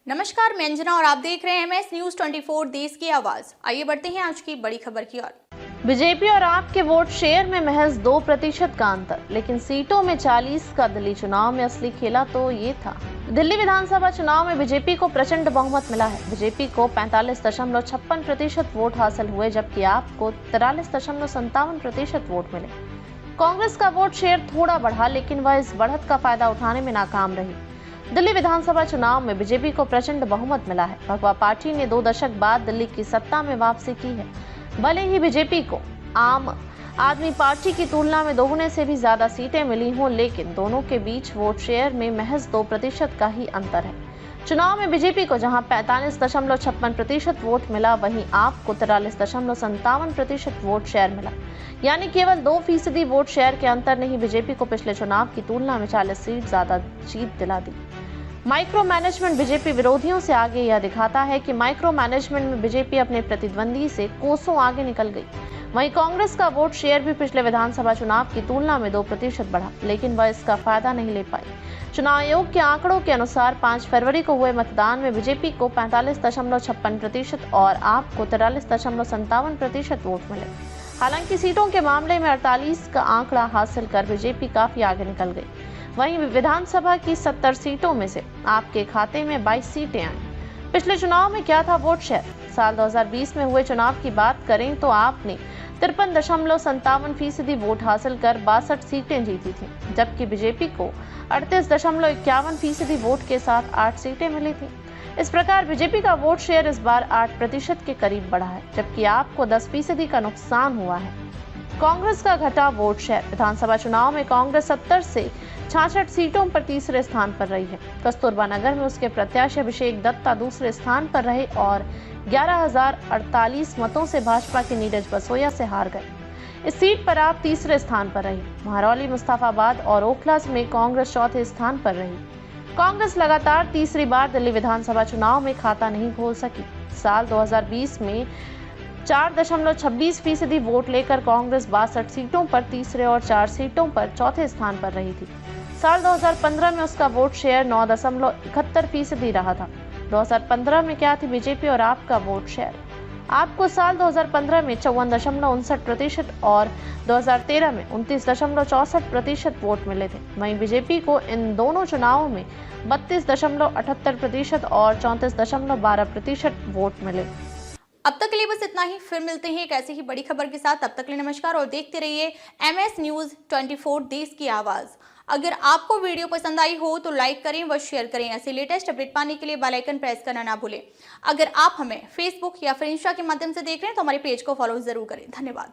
नमस्कार, मैं अंजना और आप देख रहे हैं MS न्यूज 24 देश की आवाज। आइए बढ़ते हैं आज की बड़ी खबर की ओर। बीजेपी और आप के वोट शेयर में महज 2% का अंतर, लेकिन सीटों में 40 का। दिल्ली चुनाव में असली खेला तो ये था। दिल्ली विधानसभा चुनाव में बीजेपी को प्रचंड बहुमत मिला है। बीजेपी को 45.56% वोट हासिल हुए, जबकि आपको 43.57% वोट मिले। कांग्रेस का वोट शेयर थोड़ा बढ़ा, लेकिन वह इस बढ़त का फायदा उठाने में नाकाम रही। दिल्ली विधानसभा चुनाव में बीजेपी को प्रचंड बहुमत मिला है। भगवा पार्टी ने 2 दशक बाद दिल्ली की सत्ता में वापसी की है। भले ही बीजेपी को आम आदमी पार्टी की तुलना में दोगुने से भी ज्यादा सीटें मिली हों, लेकिन दोनों के बीच वोट शेयर में महज 2% का ही अंतर है। चुनाव में बीजेपी को जहां 45.56% वोट मिला, वहीं आपको 43.57% वोट शेयर मिला। यानी केवल 2% वोट शेयर के अंतर ने ही बीजेपी को पिछले चुनाव की तुलना में 40 सीट ज्यादा जीत दिला दी। माइक्रो मैनेजमेंट बीजेपी विरोधियों से आगे यह दिखाता है कि माइक्रो मैनेजमेंट में बीजेपी अपने प्रतिद्वंदी से कोसों आगे निकल गई। वहीं कांग्रेस का वोट शेयर भी पिछले विधानसभा चुनाव की तुलना में 2% बढ़ा, लेकिन वह इसका फायदा नहीं ले पाई। चुनाव आयोग के आंकड़ों के अनुसार 5 फरवरी को हुए मतदान में बीजेपी को 45.56% और आपको 43.57% वोट मिले। हालांकि सीटों के मामले में 48 का आंकड़ा हासिल कर बीजेपी काफी आगे निकल गई। वहीं विधानसभा की 70 सीटों में से आपके खाते में 22 सीटें आईं। पिछले चुनाव में क्या था वोट शेयर? साल 2020 में हुए चुनाव की बात करें तो आपने 53.57% वोट हासिल कर 62 सीटें जीती थी, जबकि बीजेपी को 38.51% वोट के साथ 8 सीटें मिली थी। इस प्रकार बीजेपी का वोट शेयर इस बार 8% के करीब बढ़ा है, जबकि आपको 10% का नुकसान हुआ है। कांग्रेस का घटा वोट शेयर। विधानसभा चुनाव में कांग्रेस 70 से 66 सीटों पर तीसरे स्थान पर रही है। कस्तूरबा नगर में उसके प्रत्याशी अभिषेक दत्ता दूसरे स्थान पर रहे और 11,048 मतों से भाजपा के नीरज बसोया से हार गए। इस सीट पर आप तीसरे स्थान पर रही। महरौली, मुस्तफाबाद और ओखला में कांग्रेस चौथे स्थान पर रही। कांग्रेस लगातार तीसरी बार दिल्ली विधानसभा चुनाव में खाता नहीं खोल सकी। साल 2020 में 4.26% वोट लेकर कांग्रेस 62 सीटों पर तीसरे और 4 सीटों पर चौथे स्थान पर रही थी। साल 2015 में उसका वोट शेयर 9.71% रहा था। 2015 में क्या थी बीजेपी और आपका वोट शेयर? आपको साल 2015 में 54.59% और 2013 में 29.64% वोट मिले थे। वहीं बीजेपी को इन दोनों चुनावों में 32.78% और 34.12% वोट मिले। अब तक के लिए बस इतना ही। फिर मिलते हैं एक ऐसी ही बड़ी खबर के साथ। तब तक के लिए नमस्कार और देखते रहिए MS न्यूज 24 देश की आवाज। अगर आपको वीडियो पसंद आई हो तो लाइक करें व शेयर करें। ऐसे लेटेस्ट अपडेट पाने के लिए बेल आइकन प्रेस करना ना भूलें। अगर आप हमें फेसबुक या फिर इंस्टा के माध्यम से देख रहे हैं तो हमारे पेज को फॉलो जरूर करें। धन्यवाद।